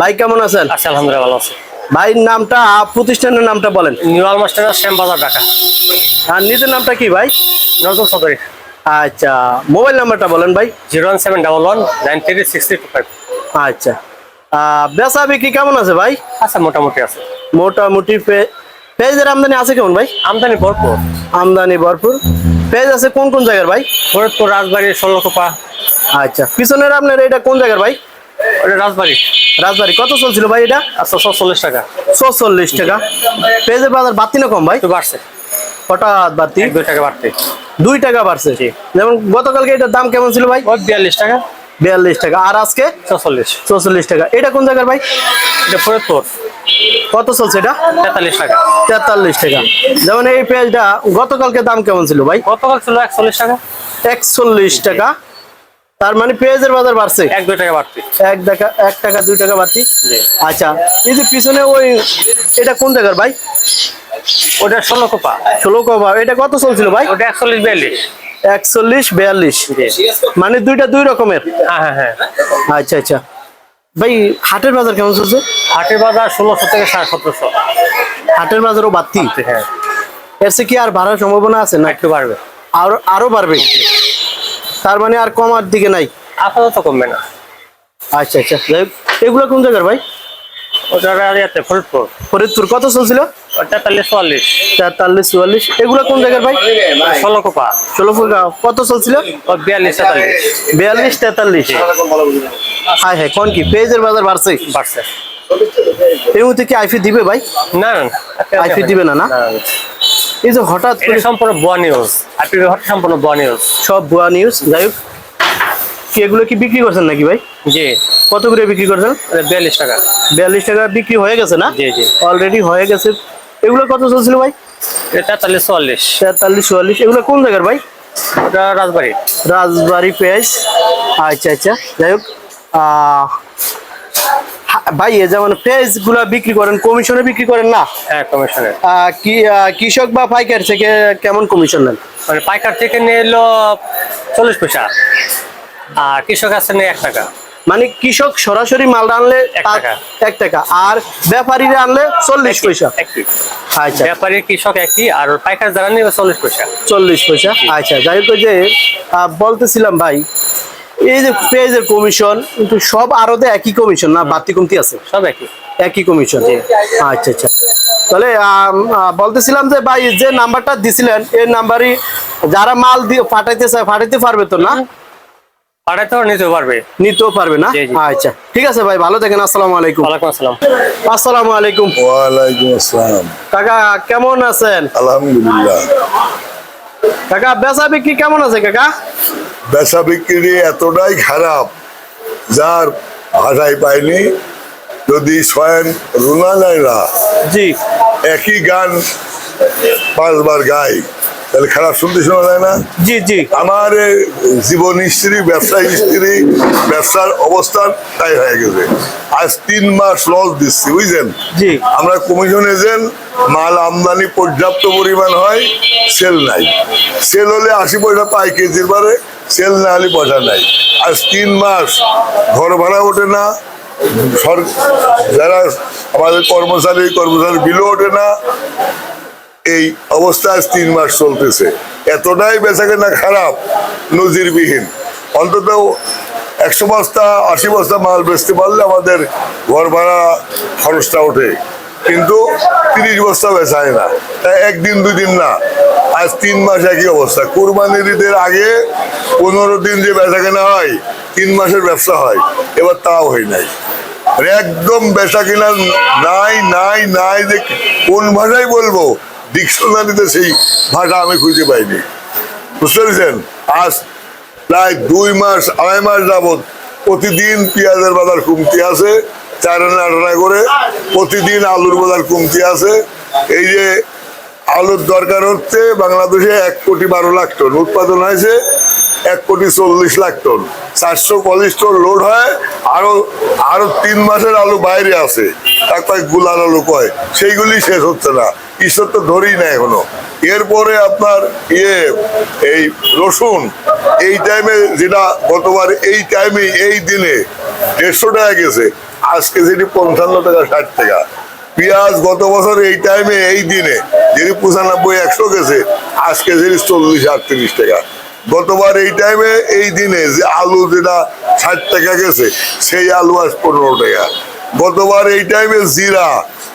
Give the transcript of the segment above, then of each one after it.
ভাই কেমন আছেন? আচ্ছা, আলহামদুলিল্লাহ ভালো আছি। ভাই নামটা প্রতিষ্ঠানের নামটা বলেন। নিউ আলমাস্টার শ্যামবাজার ঢাকা। আর নিজের নামটা কি ভাই? নজরুল চৌধুরী। আচ্ছা, মোবাইল নাম্বারটা বলেন ভাই। 01711936325। আচ্ছা, বেচা বিক্রি কেমন আছে ভাই? আচ্ছা, মোটামুটি আছে। মোটামুটি পেঁয়াজের আমদানি আছে কেমন ভাই? আমদানি ভরপুর। আমদানি ভরপুর। পেঁয়াজ আছে কোন কোন জায়গার ভাই? ফরিদপুর, রাজবাড়ি, 16কোপা। আচ্ছা, পিছনের আপনার এটা কোন জায়গার ভাই? ওটা রাজবাড়ি। রাজবাড়ি। কত চলছিল ভাই এটা? আচ্ছা, 46 টাকা। 46 টাকা। পেঁয়াজের বাজার বাড়তি না কম ভাই? একটু বাড়ছে, হঠাৎ বাড়তি 1-2 টাকা বাড়তে। 2 টাকা বাড়ছে। যেমন গতকালকে এটার দাম কেমন ছিল ভাই? 42 টাকা। 42 টাকা। আর আজকে 44 টাকা। এটা কোন জায়গার ভাই? এটা ফরিদপুর। কত চলছে এটা? 43 টাকা। 43 টাকা। যেমন এই পেঁয়াজটা গতকালকে দাম কেমন ছিল ভাই? গতকাল ছিল 41 টাকা। 41 টাকা। তার মানে পেঁয়াজের বাজার বাড়ছে 1-2 টাকা বাড়তে। 1 টাকা 2 টাকা বাড়তি। জি। আচ্ছা, এই যে পিছনে ওই এটা কোন জায়গার ভাই? ওটা 16কোপা। 16 কবা। এটা কত চলছিল ভাই? ওটা 41-42। 41-42। মানে দুইটা দুই রকমের। হ্যাঁ হ্যাঁ হ্যাঁ। আচ্ছা আচ্ছা ভাই, হাটের বাজার কেমন চলছে? হাটের বাজার 1600 থেকে 1750। হাটের বাজারও বাড়তি। হ্যাঁ, এর চেয়ে কি আর বাড়ার সম্ভাবনা আছে না? একটু বাড়বে। আরো বাড়বে। তার মানে আর কমার দিকে নাই। আপাতত কমবে না। আচ্ছা আচ্ছা, যাই হোক, এগুলো কোন জায়গার ভাই? ওটা ইয়াতে ফরিদপুর। ফরিদপুর। কত চলছিল? 43-44। 43-44। এগুলো কোন জায়গার ভাই? 16কোপা। 16 কত চলছিল? 42-43। 42-43। হ্যাঁ হ্যাঁ, কোন কি পেঁয়াজের বাজার বাড়ছে? বাড়ছে। এই মুহূর্তে কি আইফি দিবে ভাই? না না, আইফি দিবে না না? এই যে হঠাৎ এটা সম্পূর্ণ ভুয়া নিউজ। আপনি সম্পূর্ণ ভুয়া নিউজ। সব ভুয়া নিউজ। যাই হোক, কি এগুলো কি বিক্রি করছেন নাকি ভাই? জি। কত করে বিক্রি করছেন? 42 টাকা। 42 টাকা বিক্রি হয়ে গেছে না? জি জি। অলরেডি হয়ে গেছে। এগুলো কত চলছিল ভাই? এটা 43-44। 43-44। এগুলো কোন জায়গার ভাই? ওটা রাজবাড়ি। রাজবাড়ি পেঁয়াজ। আচ্ছা আচ্ছা, যাই হোক, ভাই এই যেমন পেঁয়াজ গুলা বিক্রি করেন কমিশনে বিক্রি করেন না? হ্যাঁ, কমিশনে। কৃষক বা পাইকার থেকে কেমন কমিশন নেন? মানে পাইকার থেকে নিয়ে এলো 40 পয়সা, আর কৃষক আছে নিয়ে 1 টাকা। মানে কৃষক সরাসরি মাল আনলে 1 টাকা। 1 টাকা, আর ব্যাপারীরা আনলে 40 পয়সা। একই। আচ্ছা, ব্যাপারী কৃষক একই, আর পাইকার যারা নিবে 40 পয়সা। 40 পয়সা। আচ্ছা, যাই হোক, যে বলতেছিলাম ভাই, এই যে পেঁয়াজের কমিশন কিন্তু সব আড়তে একই কমিশন না, বাড়তি কমতি আছে? সব একই। একই কমিশন। আচ্ছা আচ্ছা, তাহলে বলতেছিলাম যে ভাই, যে নাম্বারটা দিছিলেন এই নাম্বারই যারা মাল দিয়ে পাঠাইতে চায় পাঠাইতে পারবে তো না? পাঠাইতে নিতেও পারবে। নিতেও পারবে না? আচ্ছা, ঠিক আছে ভাই, ভালো থাকেন। আসসালামু আলাইকুম। ওয়ালাইকুম আসসালাম। আসসালামু আলাইকুম। ওয়ালাইকুম আসসালাম। কাকা কেমন আছেন? আলহামদুলিল্লাহ। কাকা বেচা বিক্রি কেমন আছে কাকা? বেচা বিক্রি এতটাই খারাপ যার ভাষায় পাইনি। যদি স্বয়ং রুনা নাইরা জি একই গান 5 বার গায় তাহলে খারাপ শুনতে শোনা যায় না? জি জি। আমার জীবন হিস্ট্রি, ব্যবসা হিস্ট্রি, ব্যবসার অবস্থান তাই হয়ে গেছে। আজ 3 মাস লস দিচ্ছি, বুঝছেন? জি। আমরা কমিশন এজেন্ট, মাল আমদানি পর্যাপ্ত পরিমাণ হয়, সেল নাই। সেল হলে 80 পয়সা পাই কেজির পরে, সেল না হলে পয়সা নাই। আজ 3 মাস ঘর ভাড়া ওঠে না, যারা আমাদের কর্মচারী বিলও ওঠে না। এই অবস্থা আজ 3 মাস চলতেছে। এতটাই বেচাকেনা খারাপ, নজিরবিহীন। অন্তত 100 বস্তা 80 বস্তা মাল বেচতে পারলে আমাদের ঘর ভাড়া খরচটা ওঠে, কিন্তু 30 বস্তা বেচায় না। তাই 1 দিন 2 দিন না, আজ 3 মাস একই অবস্থা। কুরবানির ঈদের আগে 15 দিন যে বেচাকেনা হয়, 3 মাসের ব্যবসা হয়, এবার তাও হয় নাই। একদম বেচা কিনা নাই নাই নাই, যে কোন ভাষায় বলবো ডিকশনারিতে সেই ভাষা আমি খুঁজে পাইনি, বুঝতে পেরেছেন? আজ প্রায় 2 মাস 2.5 মাস যাবৎ প্রতিদিন পেঁয়াজের বাজার কমতি আছে 4 আনা 8 আনা করে, প্রতিদিন আলুর বাজার কমতি আছে। এই যে আলুর দরকার হচ্ছে বাংলাদেশে 1,12,00,000 টন উৎপাদন হয়েছে, 1,40,00,000 টন, 440 টন লোড হয়। আরো 3 মাসের আলু বাইরে আছে, তাই গুলার আলু কয়, সেইগুলি শেষ হচ্ছে না। ঈশ্বর তো ধরেই না এখনো। এরপরে আপনার এই রসুন এই টাইমে, যেটা গতবার এই টাইমে এই দিনে 150 টাকা গেছে, আজকে যেটি 55 টাকা 60 টাকা। পেঁয়াজ গত বছর এই টাইমে এই দিনে যেটি 95-100 গেছে, আজকে যেটি 40-38 টাকা। গতবার এই টাইমে এই দিনে যে আলু যেটা 60 টাকা গেছে, সেই আলু আজ 15 টাকা। গতবার এই টাইমে জিরা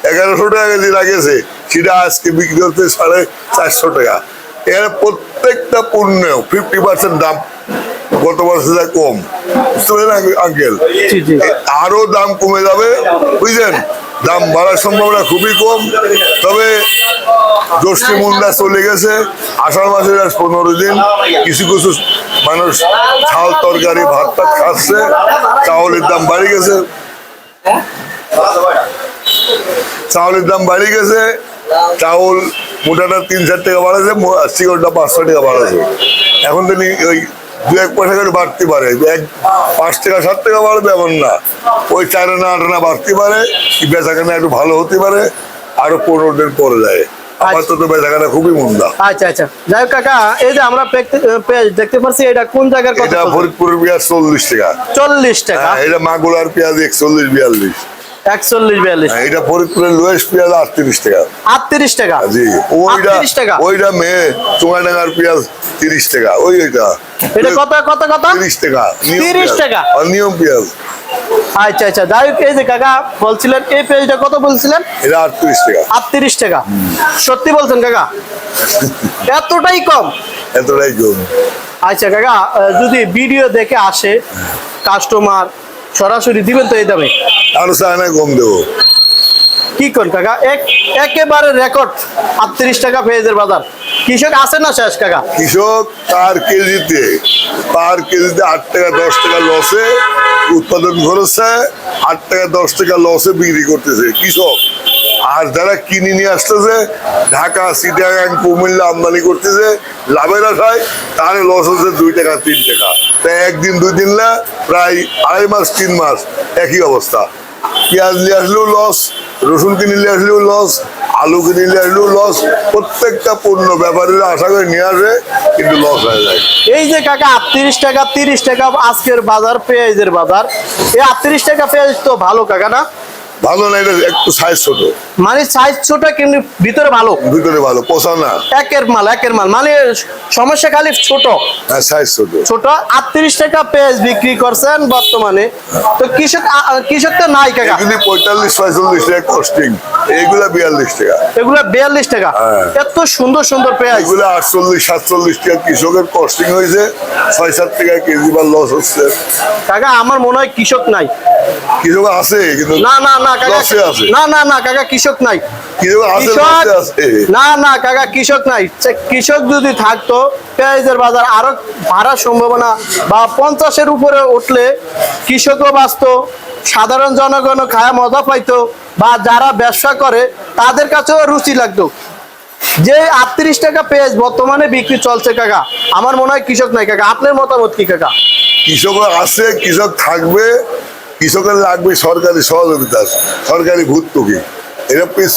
1100 টাকা জিরা গেছে, সেটা আজকে বিক্রি হচ্ছে 450 টাকা। এর প্রত্যেকটা পণ্য 50% দাম গত বছর কম, বুঝতে পারলেন আঙ্কেল? আরো দাম কমে যাবে, বুঝলেন? দাম বাড়ার সম্ভাবনা খুবই কম। তবে জ্যৈষ্ঠ মুন্ডা চলে গেছে, আষাঢ় মাসের আজ 15 দিন। কিছু কিছু মানুষ ঝাল তরকারি ভাত টাত খাচ্ছে, চাউলের দাম বাড়ে গেছে, চাউলের দাম বাড়ে গেছে। চাউল মোটাটা 3-4 টাকা বাড়াছে, চিকনটা 5-6 টাকা বাড়াছে। এখন তো ওই 2-1 পয়সা করে বাড়তে পারে, 5 টাকা 7 টাকা বাড়বে এমন না, ওই 4 আনা 8 আনা বাড়তে পারে। বেচাকেনা একটু ভালো হতে পারে, আরো 15 দিন পরে যায়। আপাতত বেচাকেনা খুবই মন্দা। আচ্ছা আচ্ছা, যাই হোক কাকা, এই যে আমরা পেঁয়াজ দেখতে পাচ্ছি, এটা কোন জায়গার কথা? এটা ফরিদপুরের পেঁয়াজ 40 টাকা। 40 টাকা। এটা মাগুরার পেঁয়াজ 41-42। 41-42। এটা ফরিদপুরের লোয়েস্ট পেঁয়াজ 38 টাকা। 38 টাকা। জি, 38 টাকা। ওইটা মেয়ে চুঙাডাঙ্গার পেঁয়াজ 30 টাকা। ওইটা এটা কত কত কত? 30 টাকা। 30 টাকা নিয়ম পেঁয়াজ। আচ্ছা আচ্ছা, যাই হোক, এই যে কাকা বলছিলেন এই পেঁয়াজটা কত বলছিলেন? এটা 38 টাকা। 38 টাকা। সত্যি বলছেন কাকা? এতটাই কম? এতটাই কম। আচ্ছা কাকা, যদি ভিডিও দেখে আসে কাস্টমার, সরাসরি দিবেন তো এই দামে? আরো চায়না কম দেবো। কি করেন কাকা? একেবারে রেকর্ড 38 টাকা পেঁয়াজের বাজার। কৃষক আছে না শেষ কাকা? কৃষক পার কেজিতে 8 টাকা 10 টাকা লসে উৎপাদন করেছে, 8 টাকা 10 টাকা লসে বিক্রি করতেছে কৃষক। আর যারা কিনে নিয়ে আসতেছে, ঢাকা, চিটাগাং, কুমিল্লা আমদানি করতেছে লাভের আশায়, তাহলে লস হচ্ছে 2 টাকা 3 টাকা। তাই একদিন 2 দিন না, প্রায় 2.5 মাস 3 মাস একই অবস্থা। পেঁয়াজ নিয়ে আসলেও লস, রসুন কিনে নিয়ে আসলেও লস, আলু কিনে নিয়ে আসলেও লস। প্রত্যেকটা পণ্য ব্যাপারীরা আশা করে নিয়ে আসে, কিন্তু লস হয়ে যায়। এই যে কাকা 38 টাকা 30 টাকা আজকের বাজার, পেঁয়াজের বাজার, এই 38 টাকা পেঁয়াজ তো ভালো কাকা না? ভালো না, এটা একটু সাইজ ছোট। মানে সাইজ ছোট কিন্তু ভিতরে ভালো? ভিতরে ভালো, পোষা না। একের মাল মানে সমস্যা খালি ছোট। হ্যাঁ, সাইজ ছোট। ছোট 38 টাকা পেঁয়াজ বিক্রি করছেন বর্তমানে, তো কৃষক তো নাই কাকা। এগুলি 45-46 টাকা কস্টিং, এইগুলা 42 টাকা। এগুলা 42 টাকা। হ্যাঁ। এত সুন্দর সুন্দর পেঁয়াজ। এগুলা 48-47 টাকা কৃষকের কস্টিং হয়েছে, 6-7 টাকা কেজি বা লস হচ্ছে। কাকা আমার মনে হয় কৃষক নাই। কৃষক আছে কিন্তু না না না কাকা, লসে আছে। না না না কাকা, কৃষক নাই। কৃষক আছে, লসে আছে। না না কাকা, কৃষক নাই। কৃষক যদি থাকতো, পেঁয়াজের বাজার আরো বাড়ার সম্ভাবনা, বা 50-এর উপরে উঠলে কৃষকও বাঁচতো, সাধারণ জনগণও খায়া মজা পাইতো, বা যারা ব্যবসা করে তাদের কাছেও রুচি লাগতো। যে 38 টাকা পেঁয়াজ বর্তমানে বিক্রি চলছে কাকা, আমার মনে হয় কৃষক নাই কাকা। আপনার মতামত কি কাকা? কৃষক আছে, কৃষক থাকবে, কৃষকের লাগবে সরকারি সহযোগিতা, সরকারি ভর্তুকি। এটা পিস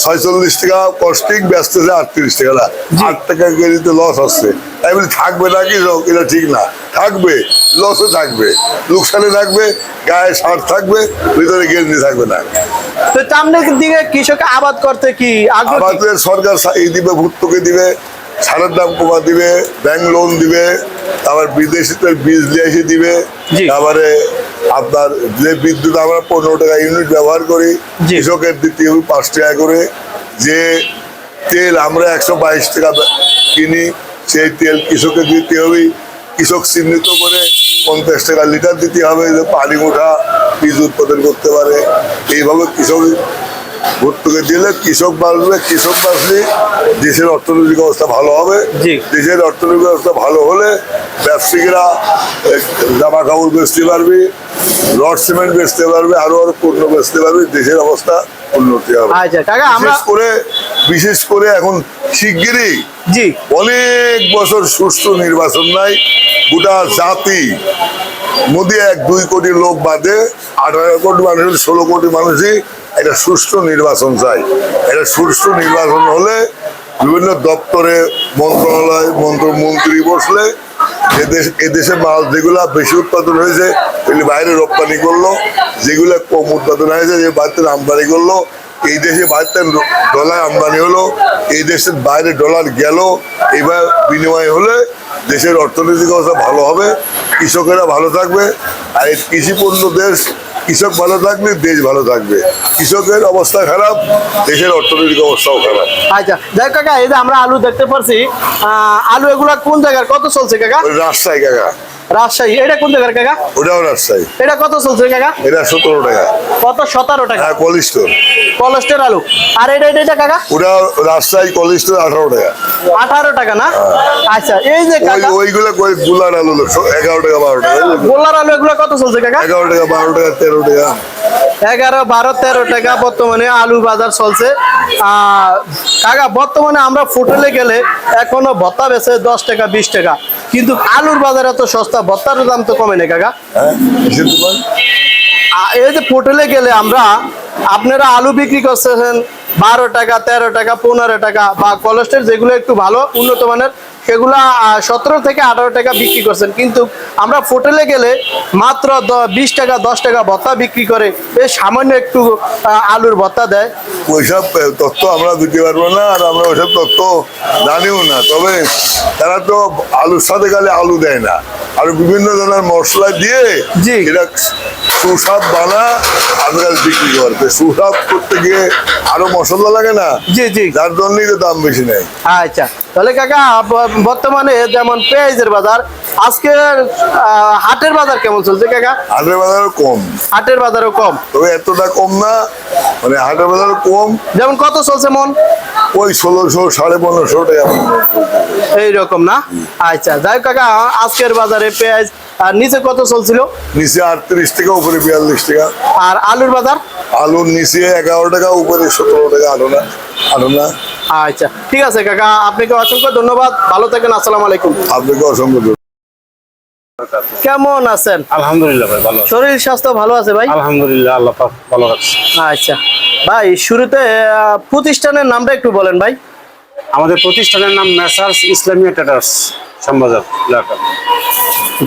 46 টাকা কস্টিং, বেচতেছে 38 টাকা না, 8 টাকা কেজিতে লস হচ্ছে। তাই বলে থাকবে না কৃষক, এটা ঠিক না। থাকবে, লসে থাকবে, লোকসানে থাকবে, গায়ে সার থাকবে, ভিতরে গেঞ্জি থাকবে না। তো সামনের দিকে কৃষক আবাদ করতে কি আগ্রহ? আমাদের সরকার এই দিবে, ভর্তুকি দিবে, সারের দাম কমা দিবে, ব্যাংক লোন দিবে, আবার বিদেশিদের বীজ নিয়ে এসে দিবে। জি। তারপরে আপনার যে বিদ্যুৎ আমরা 15 টাকা ইউনিট ব্যবহার করি, জি। কৃষকের দিতে হবে 5 টাকা করে। যে তেল আমরা 122 টাকা কিনি, সেই তেল কৃষকের দিতে হবে। কৃষক চিহ্নিত করে 50 টাকা লিটার দিতে হবে, যে পানি ওঠা বীজ উৎপাদন করতে পারে। এইভাবে কৃষক ভর্তুকি দিলে কৃষক বাঁচবে, কৃষক বাঁচলে দেশের অর্থনৈতিক অবস্থা ভালো হবে। জি। দেশের অর্থনৈতিক অবস্থা ভালো হলে ব্যবসায়ীরা জামা কাপড় বেচতে পারবে, রড সিমেন্ট বেচতে পারবে, আরো আরো পণ্য বেচতে পারবে, দেশের অবস্থা উন্নতি হবে। আচ্ছা কাকা, আমরা বিশেষ করে এখন শিগগিরই, জি, অনেক বছর সুষ্ঠু নির্বাচন নাই, গোটা জাতি মোদি 1-2 কোটি লোক বাদে 18 কোটি মানুষের 16 কোটি মানুষই একটা সুষ্ঠু নির্বাচন চাই। এটা সুষ্ঠু নির্বাচন হলে বিভিন্ন দপ্তরে মন্ত্রণালয় মন্ত্রী বসলে এদেশে মাল যেগুলা বেশি উৎপাদন হয়েছে এগুলি বাইরে রপ্তানি করলো, যেগুলো কম উৎপাদন হয়েছে, যে বাড়িতে আমদানি করলো, এই দেশে বাড়িতে ডলার আমদানি হলো, এই দেশের বাইরে ডলার গেল, এবার বিনিময় হলে দেশের অর্থনৈতিক অবস্থা ভালো হবে, কৃষকেরা ভালো থাকবে। আর এই কৃষি পণ্য দেশ, কৃষক ভালো থাকলে দেশ ভালো থাকবে। কৃষকের অবস্থা খারাপ, দেশের অর্থনৈতিক অবস্থাও খারাপ। আচ্ছা যাই কাকা, এই যে আমরা আলু দেখতে পাচ্ছি, আলু এগুলা কোন জায়গার কত চলছে কাকা? ওই রাজশাহী কাকা, রাজশাহী। এটা কোন জায়গার কাকা? ওটাও রাজশাহী। এটা কত চলছে কাকা? এটা 17 টাকা। কত? 17 টাকা। হ্যাঁ, কলিস্টোর। কলেস্টের আলু। আর এটা কাকা? ওটা রাজশাহী কলিস্টোর 18 টাকা। 18 টাকা না? আচ্ছা এই যে কাকা ওইগুলো গুলার আলু 11 টাকা 12 টাকা। গোলার আলু এগুলো কত চলছে কাকা? 11 টাকা 12 টাকা 13 টাকা। 11, 12, 13 টাকা বর্তমানে আলু বাজার চলছে। কাকা বর্তমানে আমরা হোটেলে গেলে এখনো ভত্তা বেচে 10 টাকা 20 টাকা, কিন্তু আলুর বাজারে এত সস্তা, ভত্তার দাম তো কমে নেই কাকা। হ্যাঁ, কিসের দোকান? এই যে হোটেলে গেলে আমরা, আপনারা আলু বিক্রি করতেছেন 12 টাকা 13 টাকা 15 টাকা, বা কোলেস্ট্রল যেগুলো একটু ভালো উন্নত মানের সেগুলা 17 থেকে 18 টাকা বিক্রি করছেন, কিন্তু আমরা হোটেলে গেলে মাত্র 20 টাকা 10 টাকা ভত্তা বিক্রি করে, বেশ সামান্য একটু আলুর ভত্তা দেয়। ওইসব তথ্য আমরা দিতে পারবো না, আর আমরা ওইসব তথ্য জানিও না। তবে তারা তো আলুর সাথে খালি আলু দেয় না, আর বিভিন্ন ধরনের মশলা দিয়ে জি। এটা সুস্বাদ বানা আমাদের কাছে বিক্রি করবে। সুস্বাদ করতে গিয়ে আরো মশলা লাগে না, জি জি। যার জন্যই তো দাম বেশি নেয়। আচ্ছা তাহলে কাকা বর্তমানে যেমন পেঁয়াজের বাজার, আজকে হাটের বাজার কেমন চলছে কাকা? হাটের বাজারও কম, হাটের বাজারও কম, তবে এতটা কম না, মানে হাটের বাজার কম। যেমন কত চলছে মন? ওই 1600 1550 টাকা। এইরকম না? আচ্ছা যাই হোক কাকা, আজকের বাজারে পেঁয়াজ নিচে কত চলছিল? নিচে 38 টাকা, উপরে 42 টাকা। আর আলুর বাজার? আলুর নিচে 11 টাকা, উপরে 17 টাকা। আলো না। আচ্ছা ঠিক আছে কাকা, আপনাকে অসংখ্য ধন্যবাদ, ভালো থাকেন, আসসালামু আলাইকুম। আপনাকে অসংখ্য ধন্যবাদ। কেমন আছেন? আলহামদুলিল্লাহ ভাই, ভালো আছি। শরীর স্বাস্থ্য ভালো আছে ভাই? আলহামদুলিল্লাহ, আল্লাহ পাক ভালো রাখছে। আচ্ছা ভাই, শুরুতে প্রতিষ্ঠানের নামটা একটু বলেন ভাই। আমাদের প্রতিষ্ঠানের নাম মেসার্স ইসলামিয়া ট্রেডার্স, শ্যামবাজার এলাকা।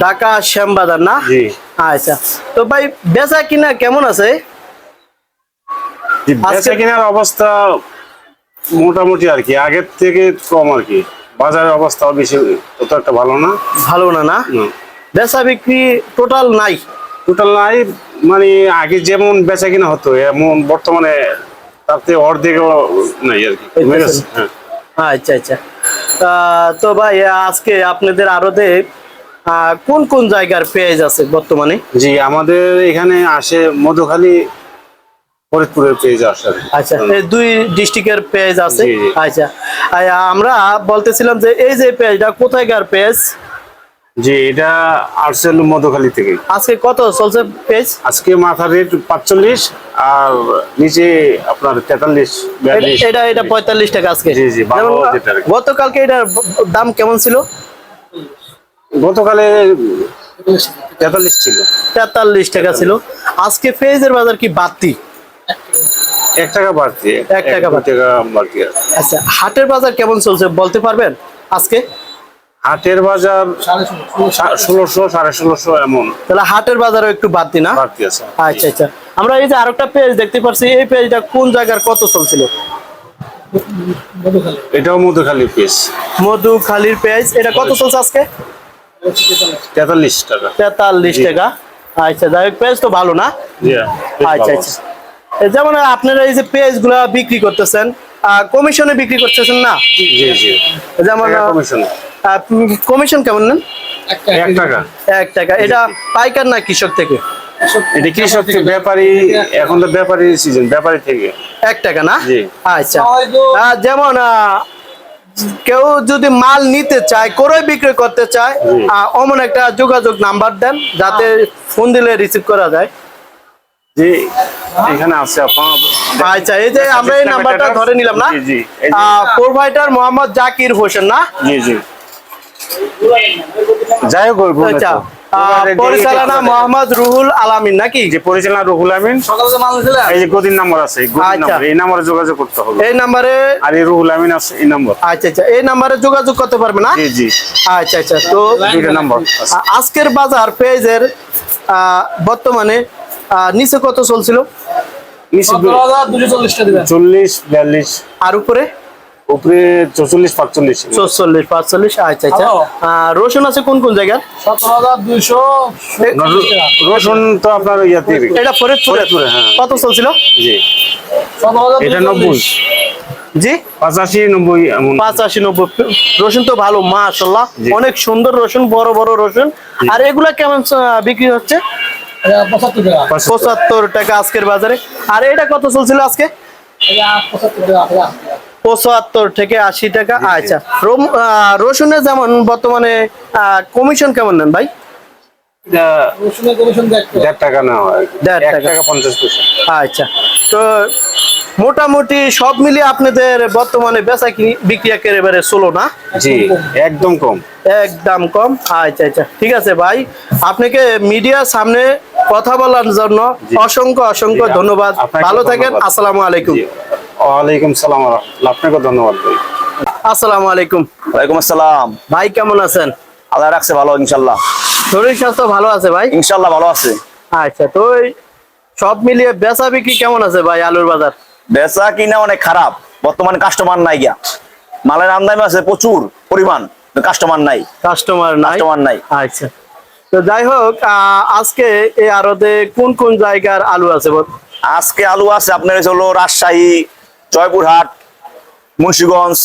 ঢাকা শ্যামবাজার না? জি। আচ্ছা তো ভাই বেচা কিনা কেমন আছে? জি, বেচা কেনার অবস্থা মোটামুটি আর কি, আগের থেকে কম আর কি। বাজারের অবস্থা বেশি অত একটা ভালো না। ভালো না? না বেচা বিক্রি টোটাল নাই? টোটাল নাই, মানে আগে যেমন বেচা কিনা হতো এমন বর্তমানে তাতে অর্ধেকও নাই আর কি, কমে গেছে। হ্যাঁ। আচ্ছা আচ্ছা। তো ভাই আজকে আপনাদের আড়তে কোন কোন জায়গার পেঁয়াজ আছে বর্তমানে? জি, আমাদের এখানে আসে মধুখালী, ফরিদপুরের পেঁয়াজ আসে আর কি। আচ্ছা, এই দুই ডিস্ট্রিক্টের পেঁয়াজ আছে। জি, জি। আচ্ছা আমরা বলতেছিলাম যে এই যে পেঁয়াজটা কোথায়কার পেঁয়াজ? জি, এটা আর্সেল মধুখালী থেকে। আজকে কত চলছে পেঁয়াজ? আজকে মাথা রেট 45, আর নিচে আপনার 43 42। এটা 45 টাকা আজকে। জি, জি, ভালো যেমন যেটা আর কি। গতকালকে এটার দাম কেমন ছিল? গতকালে 43 ছিল। 43 টাকা ছিল। আজকে পেঁয়াজের বাজার কি বাড়তি? 1 টাকা বাড়তি, 1 টাকা 2 টাকা বাড়তি আছে। আচ্ছা হাটের বাজার কেমন চলছে বলতে পারবেন আজকে? হাটের বাজার 1600 1650 এমন তাহলে হাটের বাজারও একটু বাড়তি না? বাড়তি আছে। আচ্ছা আচ্ছা। আমরা এই যে আরেকটা পেঁয়াজ দেখতে পাচ্ছি, এই পেঁয়াজটা কোন জায়গার কত চলছিল? এটাও মধুখালী পিস, মধুখালীর পেঁয়াজ, এটা কত চলছে আজকে? 43 টাকা। 43 টাকা। আচ্ছা যাই হোক, পেঁয়াজ তো ভালো না? জি, বেশ আচ্ছা ভালো আচ্ছা। আছে। যেমন আপনারা এই যে পেঁয়াজ গুলা বিক্রি করতেছেন, কমিশনে বিক্রি করতেছেন না? জি জি, যেমন কমিশন কমিশন কেমন নেন? 1 টাকা। 1 টাকা। এটা পাইকার না কৃষক থেকে? এটা কৃষক থেকে, ব্যাপারী, এখন তো ব্যাপারী সিজন, ব্যাপারী থেকে 1 টাকা না? জি। আচ্ছা যেমন কেউ যদি মাল নিতে চায়, ক্রয় বিক্রয় করতে চায়, অমন একটা যোগাযোগ নাম্বার দেন যাতে ফোন দিলে রিসিভ করা যায়। জি, এখানে আছে আপনার। আচ্ছা এই যে আমরা এই নাম্বারটা ধরে নিলাম না? জি জি, প্রোভাইডার মোহাম্মদ জাকির হোসেন না? জি জি। যাই হোক, আচ্ছা পরিচালনা মোহাম্মদ রুহুল আলামিন নাকি? যে পরিচালনা রুহুল আমিন। এই যে গদির নাম্বার আছে, এই গদির আচ্ছা। নাম্বার, এই নাম্বারে যোগাযোগ করতে হবে। এই নাম্বারে? আর এই রুহুল আমিন আছে এই নাম্বার। আচ্ছা আচ্ছা, এই নাম্বারে যোগাযোগ করতে পারবে না? জি জি, আচ্ছা আচ্ছা। তো দুইটা নাম্বার আছে। আজকের বাজার পেঁয়াজের বর্তমানে আর নিচে কত চলছিল? 40-42 আর উপরে উপরে 44-45। 44-45। আচ্ছা আচ্ছা। আর রসুন আছে কোন কোন জায়গায়? 17,200 রসুন তো আপনার ইয়াতে এটা ফরিদপুরে। ফরিদপুরে, হ্যাঁ। কত চলছিল? জি 17,240 এটা 90, জি 85-90 এমন। 85-90। রসুন তো ভালো মাশাআল্লাহ, জি। অনেক সুন্দর রসুন, বড় বড় রসুন। আর এগুলা কেমন বিক্রি হচ্ছে? 75 টাকা। 75 টাকা আজকের বাজারে। আর এটা কত চলছিল আজকে? 75 টাকা। 75 থেকে 80 টাকা। আচ্ছা, রসুনে যেমন বর্তমানে কমিশন কেমন নেন ভাই? এটা রসুনের কমিশন দেখতে 1.5 টাকা না হয়, 1.5 1 টাকা। টাকা 50 পয়সা। আচ্ছা, তো মোটামুটি সব মিলিয়ে আপনাদের বর্তমানে বেচা বিক্রি একেবারে ষোলো না? জি একদম কম। একদম কম। আচ্ছা আচ্ছা, ঠিক আছে ভাই, আপনাকে মিডিয়ার সামনে কথা বলার জন্য অসংখ্য অসংখ্য জি, ধন্যবাদ। আপনাকে ভালো থাকেন। ধন্যবাদ। আসসালামু আলাইকুম। জি, ওয়ালাইকুম সালাম ওয়া রাহমাতুল্লাহ। আপনাকে ধন্যবাদ ভাই। আসসালামু আলাইকুম ওয়ালাইকুম আসসালাম। ভাই, কেমন আছেন? আল্লাহ রাখছে ভালো, ইনশাল্লাহ। শরীর স্বাস্থ্য ভালো আছে ভাই? ইনশাল্লাহ ভালো আছে। আচ্ছা, তো এই সব মিলিয়ে বেচা বিক্রি কেমন আছে ভাই আলুর বাজার? বেচা কিনা অনেক খারাপ, বর্তমানে কাস্টমার নাই গিয়া। মালের আমদানি আছে প্রচুর পরিমাণ, কাস্টমার নাই। কাস্টমার নাই। আচ্ছা, তো যাই হোক, আজকে এই আড়তে কোন কোন জায়গার আলু আছে বল? আজকে আলু আছে আপনার হলো রাজশাহী, জয়পুরহাট, মুন্সিগঞ্জ,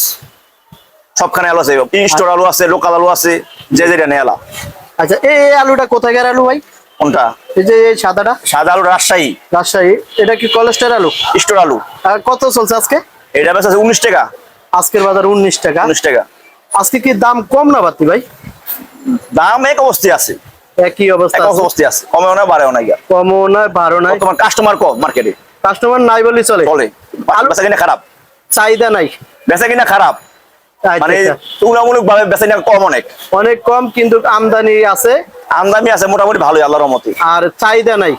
সবখানে আলু আছে। স্টোর আলু আছে, লোকাল আলু আছে, যে যেটা নেই আলা। আচ্ছা, এই আলুটা কোথাকার আলু ভাই? কোনটা? এই যে এই সাদাটা? সাদা আলু রাজশাহী, রাজশাহী। এটা কি কোলেস্টার আলু? স্টোর আলু। আর কত চলছে আজকে? এটা বেচা আছে 19 টাকা। আজকের বাজার 19 টাকা। 19 টাকা। আজকে কি দাম কম না বাড়তি ভাই? দাম এক অবস্থায় আছে, একই অবস্থা এক আছে? অবস্থায় আছে, কমেও না বাড়েও না গিয়া। কমও নয় বাড়ো নাই। বর্তমান কাস্টমার কম মার্কেটে, কাস্টমার নাই বলি চলে? বলে বেচা কিনা খারাপ, চাহিদা নাই। বেচা কিনা খারাপ, আচ্ছা, মানে আচ্ছা। তুলনামূলক ভাবে বেচা কিনা কম অনেক। অনেক কম, কিন্তু আমদানি আছে আমদানি আছে মোটামুটি ভালোই আল্লাহর রহমতে, আর চাহিদা নাই।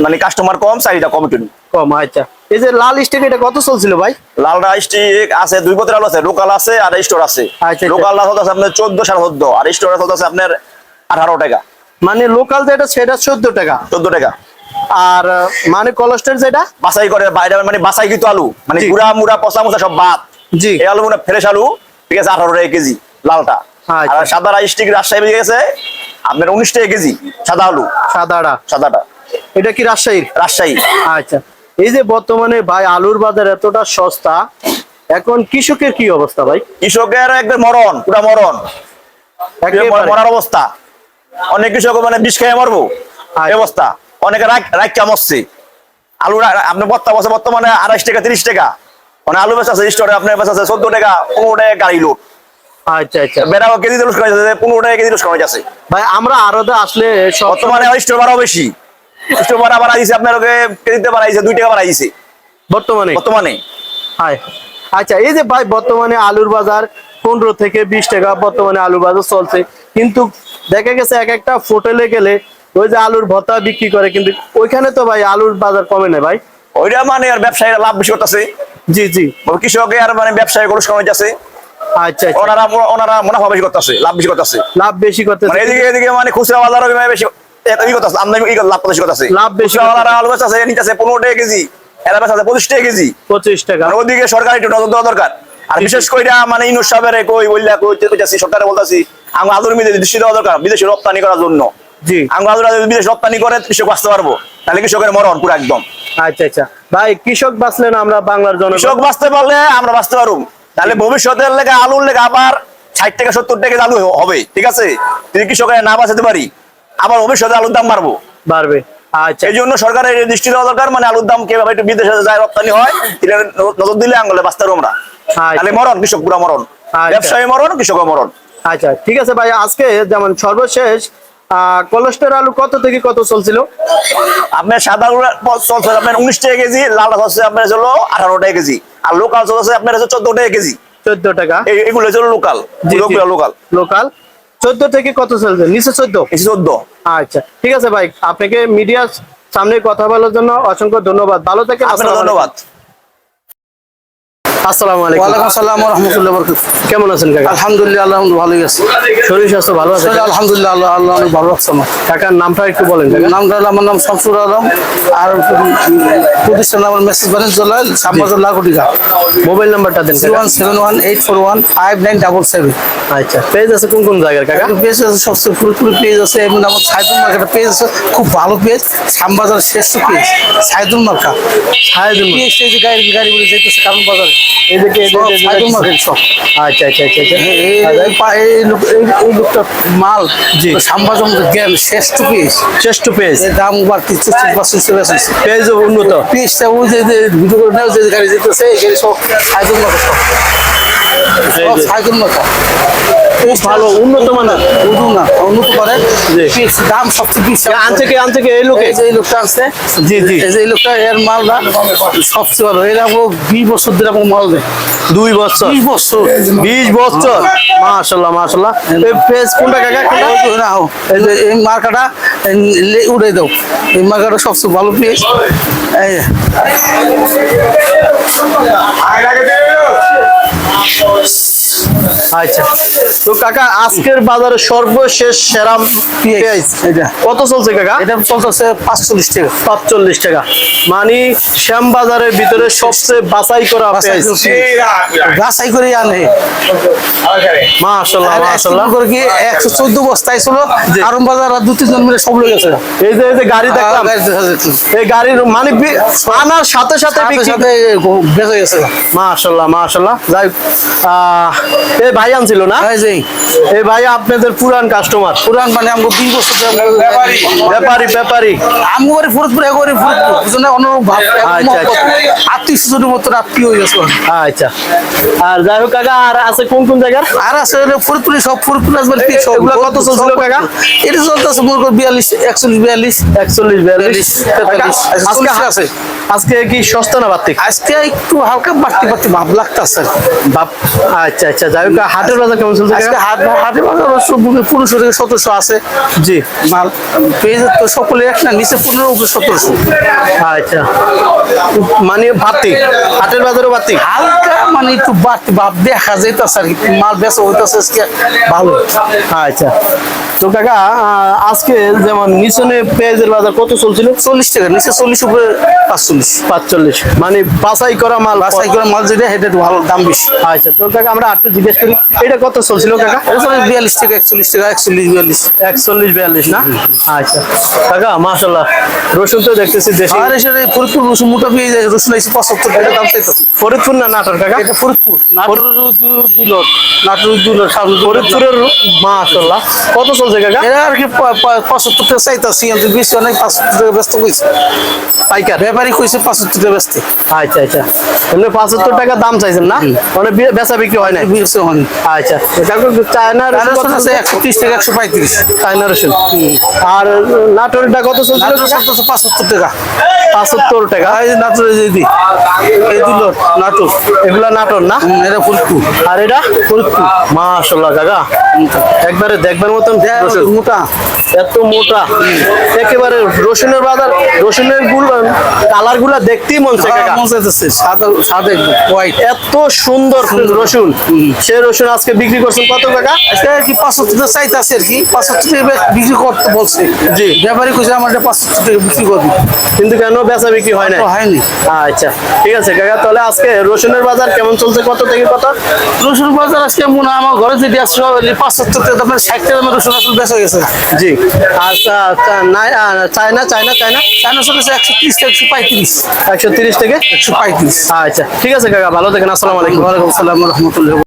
মানে কাস্টমার কম, চাহিদা কম একটু। কম। আচ্ছা, এই যে লাল স্টিক, এটা কত চলছিল ভাই? লাল স্টিক আছে 2 পদের আলু আছে, লোকাল আছে আর স্টোর আছে। আচ্ছা। লোকাল আছে আপনার 14-14 আর স্টোর আছে আপনার 18 টাকা। মানে লোকাল যেটা সেটা 14 টাকা। 14 টাকা। আর মানে কোলেস্টার যেটা বাছাই করে বাইরে, মানে বাছাই কিন্তু আলু, মানে জি। গুড়া মুড়া পচা মোচা সব বাদ। জি। এই আলু মানে ফ্রেশ আলু, ঠিক আছে, 18 টাকা কেজি লালটা। আচ্ছা। আর সাদা স্টিক রাজশাহী বেরিয়ে গেছে আপনার 19 টাকা কেজি সাদা আলু। সাদাটা এটা কি রাজশাহীর? রাজশাহী। আচ্ছা, এই যে বর্তমানে ভাই আলুর বাজার এতটা সস্তা, এখন কৃষকের কি অবস্থা ভাই? কৃষকের একদম মরণ, পুরা মরণ, একেবারে। মরার অবস্থা। অনেক কৃষক মানে বিষ খেয়ে মরবো এই অবস্থা। অনেকে রাখা মরছে আলু। আপনি বর্তমানে 28 টাকা 30 টাকা, মানে আলু বেচা আছে স্টোরে আপনার বেচা আছে 14 টাকা 15 টাকা গাড়ি লোড। আচ্ছা আচ্ছা বেড়া কেজি লুস করা যাচ্ছে 15 টাকা কেজি লুস করা যাচ্ছে। ভাই, আমরা আরতে আসলে বর্তমানে স্টোর ভাড়াও বেশি, স্টোর ভাড়া বাড়াইছে আপনার কেজিতে বাড়াইছে 2 টাকা বাড়াইছে বর্তমানে। হ্যাঁ। আচ্ছা, এই যে ভাই বর্তমানে আলুর বাজার 15 থেকে 20 টাকা বর্তমানে আলুর বাজার চলছে, কিন্তু দেখা গেছে এক একটা হোটেলে গেলে ওই যে আলুর ভর্তা বিক্রি করে, কিন্তু ওইখানে তো ভাই আলুর বাজার কমে না ভাই। ওইটা মানে আর ব্যবসায়ীরা লাভ বেশি করতেছে। জি জি। কৃষকে আর মানে ব্যবসায়ী খরচ কমে যাচ্ছে। আচ্ছা, ওনারা মুনাফা বেশি করতেছে, লাভ বেশি করতেছে। লাভ বেশি করতে মানে এদিকে মানে খুচরা বাজারও বেশি করতেছে, আমদানি লাভ বেশি করতেছে। লাভ বেশি খুচরা আলু বেচা আছে নিতেছে 15 টাকা কেজি, এরা বেচা আছে 25 টাকা কেজি। 25 টাকা। মানে ওদিকে সরকার একটু নজর দেওয়া দরকার। আর বিশেষ করে মানে ইউনূস সাহেবের কইতাছি, সরকারে বলতাছি আমরা আলুর মধ্যে দৃষ্টি দেওয়া দরকার বিদেশে রপ্তানি করার জন্য। জি। আমরা আলুরা যদি বিদেশে রপ্তানি করে কৃষক বাঁচতে পারবো, তাহলে কৃষকের মরণ পুরো একদম। আচ্ছা আচ্ছা ভাই, কৃষক বাঁচলে না আমরা বাংলার কৃষক বাঁচতে পারলে আমরা বাঁচতে পারবো, তাহলে ভবিষ্যতের লেগে আলুর লেগে আবার 60 টাকা 70 টাকা আলু হবে, ঠিক আছে। যদি কৃষকের না বাঁচাতে পারি, আবার ভবিষ্যতে আলুর দাম বাড়বে। আচ্ছা, এই জন্য সরকারের দৃষ্টি দেওয়া দরকার, মানে আলুর দাম কিভাবে একটু বিদেশে যায় রপ্তানি হয়, নজর দিলে আঙ্গলে বাঁচতে পারবো আমরা। তাহলে মরণ, কৃষক পুরা মরণ, ব্যবসায়ী মরণ, কৃষক মরণ। আচ্ছা, ঠিক আছে ভাই, আজকে যেমন সর্বশেষ কোলেস্টার আলু কত থেকে কত চলছিল? আপনার সাদা আলু চলছে আপনার 19 টাকা কেজি, লালটা চলছে আপনার হলো 18 টাকা কেজি, আর লোকাল চলছে আপনার হচ্ছে 14 টাকা কেজি। 14 টাকা। এগুলো হচ্ছে লোকাল। লোকাল 14 থেকে কত চলছে? নিচে 14। আচ্ছা, ঠিক আছে ভাই, আপনাকে মিডিয়ার সামনে কথা বলার জন্য অসংখ্য ধন্যবাদ। ভালো থাকেন। ধন্যবাদ। আসসালামু আলাইকুম। ওয়ালাইকুম আসসালাম ওয়া রাহমাতুল্লাহি ওয়া বারাকাতুহু। কেমন আছেন কাকা? আলহামদুলিল্লাহ, আল্লাহ ভালোই আছে। শরীর স্বাস্থ্য ভালো আছে? আলহামদুলিল্লাহ, আল্লাহ আল্লাহ অনেক ভালো রাখছে আমার। কাকার নামটা একটু বলেন কাকা। নামটা হলো, আমার নাম শামসুর আলম, আর প্রতিষ্ঠান আমার মেসেজ বাণিজ্যালয়, শ্যামবাজার লাগুটিকা। মোবাইল নাম্বারটা দেন কাকা। 01718415777। আচ্ছা, পেজ আছে কোন কোন জায়গার কাকা? পেজ আছে, সবচেয়ে পুরোপুরি পেজ আছে, এমনি আমার সাইদুল মার্কেটের পেজ আছে, খুব ভালো পেজ, শ্যামবাজারের শ্রেষ্ঠ পেজ সাইদুল মার্কা। সাইদুল পেজ এই যে গাড়িগুলো যেতেছে কারণ বাজারে, এদিকে সব সাইদুল মার্কেট সব। আচ্ছা আচ্ছা আচ্ছা আচ্ছা। এই লোকটা মাল জি। শ্যামবাজার জ্ঞান শ্রেষ্ঠ পেজ। শ্রেষ্ঠ পেজ। এর দাম বাড়তি পেজ উন্নত। পেজটা ওই যে ভিডিও করে নেওয়া, যে গাড়ি যেতেছে এই গাড়ি সব সাইদুল মার্কা, সব সাইদুল মার্কা। ভালো উন্নত মানের। উন্নত করে জি। পেজ দাম সবচেয়ে বেশি। আনছে কে এই লোকে? এই যে এই লোকটা আছে, জি জি। এই যে এই লোকটা, এর মালটা সবচেয়ে ভালো। এরা 20 বছর ধরে আমার মাল দেয়। 2 বছর। 20 বছর। 20 বছর। মাশাআল্লাহ মাশাআল্লাহ। এই পেজ কোনটা কাকা? কোনটা? এই যে এই মার্কাটা উড়ে দাও, এই মার্কাটা সবচেয়ে ভালো পেজ। এই আচ্ছা, তো কাকা আজকের বাজারে সর্বশেষ সেরা পেঁয়াজ এটা কত চলছে কাকা? এটা চলতেছে 45 টাকা। 45 টাকা। মানে শ্যামবাজারের ভিতরে সবচেয়ে বাছাই করা পেঁয়াজ। গাছাই করে আনে। মাশাআল্লাহ মাশাআল্লাহ। করে কি 114 বস্তায় ছিল, আরম বাজার আর 2-3 জন মিলে সব লয়ে গেছে। এই যে গাড়ি দেখলাম, এই গাড়ির মানে আনার সাথে সাথে বিক্রি। বেঁচে গেছে। মাশাআল্লাহ মাশাআল্লাহ। যাই হোক, এই ভাই আনছিল না? এই যে এই ভাই আপনাদের পুরান কাস্টমার? পুরান মানে আমরা 20 বছর ব্যাপারী। আমি করে ফরিদপুর, এগোরে ফরিদপুর, বুঝলেন, অনুরূপ ভাব। আচ্ছা, আচ্ছা। আত্মীয় মতো আত্মীয় হয়ে গেছে। আচ্ছা, আর যাই হোক কাকা, আর আছে কোন কোন জায়গার? আর আছে হলো ফরিদপুরে, সব ফরিদপুর আসবে। এগুলো কত চলছিল কাকা? এটা চলতেছে মনে করো 42, 41, 41, 42 আছে। আজকে কি সস্তা না বাড়তি? আজকে একটু হালকা বাড়তি ভাব লাগতেছে। বাপ, আচ্ছা আচ্ছা। যাই হোক, হাটের বাজার কেমন চলছে আজকে কাকা? হাটে বাজার 1500 থেকে 1700 আছে। জি। মাল পেয়ে তো সকলে এক না, নিচে 15 উপরে 1700। আচ্ছা, মানে বাড়তি হাটের বাজারও বাড়তি? হালকা মানে একটু বাড়তি ভাব দেখা যাইতেছে আর কি, মাল বেচা হইতেছে আজকে ভালো। আচ্ছা, তো কাকা আজকে যেমন নিচনে পেঁয়াজের বাজার কত চলছিল? 40 টাকা, নিচে 40, উপরে 45। 45, মানে বাছাই করা মাল। বাছাই করে মাল যেটা, সেটা ভালো দাম বেশি। আচ্ছা, তো কাকা আমরা একটু জিজ্ঞেস করি, এটা কত চলছিল কাকা? এটা 42 টাকা, 41 টাকা, 41, 42। 41, 42 না? আচ্ছা কাকা, মাশাআল্লাহ। রসুন তো দেখতেছি দেশি। আর এসে ফরিদপুর রসুন মোটা পেয়ে যায়, রসুন আছে 75 টাকা দাম চাইতেছে। ফরিদপুর না নাটোর কাকা? এটা ফরিদপুর, নাটোর 2 লট, নাটোর 2 লট, ফরিদপুরের। মাশাআল্লাহ, কত চলছে কাকা? এরা আর কি 75 টাকা চাইতেছি, আমি বেশি অনেক 75 টাকা ব্যস্ত কইছে। পাইকার ব্যাপারী কইছে 75 টাকা ব্যস্ত। আচ্ছা আচ্ছা, এমনি 75 টাকা দাম চাইছেন না? মানে বেচা বিক্রি হয় না? বেশি হয়নি। আচ্ছা, কাকু চায়না রসুন আছে 130 টাকা, 135। চায়না রসুন। আর নাটোরটা কত চলছিল? নাটোর 75 টাকা। 75 টাকা। এই যে নাটোর, এই 2 লট নাটোর, এগুলা নাটোর না? এটা ফরিদপুর। আর এটা ফরিদপুর। মাশাআল্লাহ কাকা, একবারে দেখবার মতন রসুন। মোটা, এত মোটা, একেবারে রসুনের বাজার। রসুনের কালার গুলা দেখতেই মন চায় কাকা। মন চাইতেছে, সাদা সাদা একদম হোয়াইট। এত সুন্দর রসুন। সে রসুন আজকে বিক্রি করছেন কত কাকা? আজকে আর কি 75 টাকা চাইতেছে আর কি, 75 টাকা বিক্রি করতে বলছে। জি। ব্যাপারী কইছে আমার 75 টাকা বিক্রি করবি, কিন্তু কেন বেচা বিক্রি হয় না? হয়নি। আচ্ছা, ঠিক আছে কাকা, তাহলে আজকে রসুনের বাজার কেমন চলছে, কত থেকে কত? রসুন বাজার আজকে মনে হয় আমার ঘরে যেটি আছে 75 টাকা দামের, 60 টাকা দামের রসুন আসলে বেচা গেছে। জি। আর চায়না চায়না চায়না চায়না চলেছে 130 থেকে 135। 130 থেকে 135। আচ্ছা, ঠিক আছে কাকা, ভালো থাকেন। আসসালামু আলাইকুম। ওয়ালাইকুম আসসালাম ওয়া রাহমাতুল্লাহ।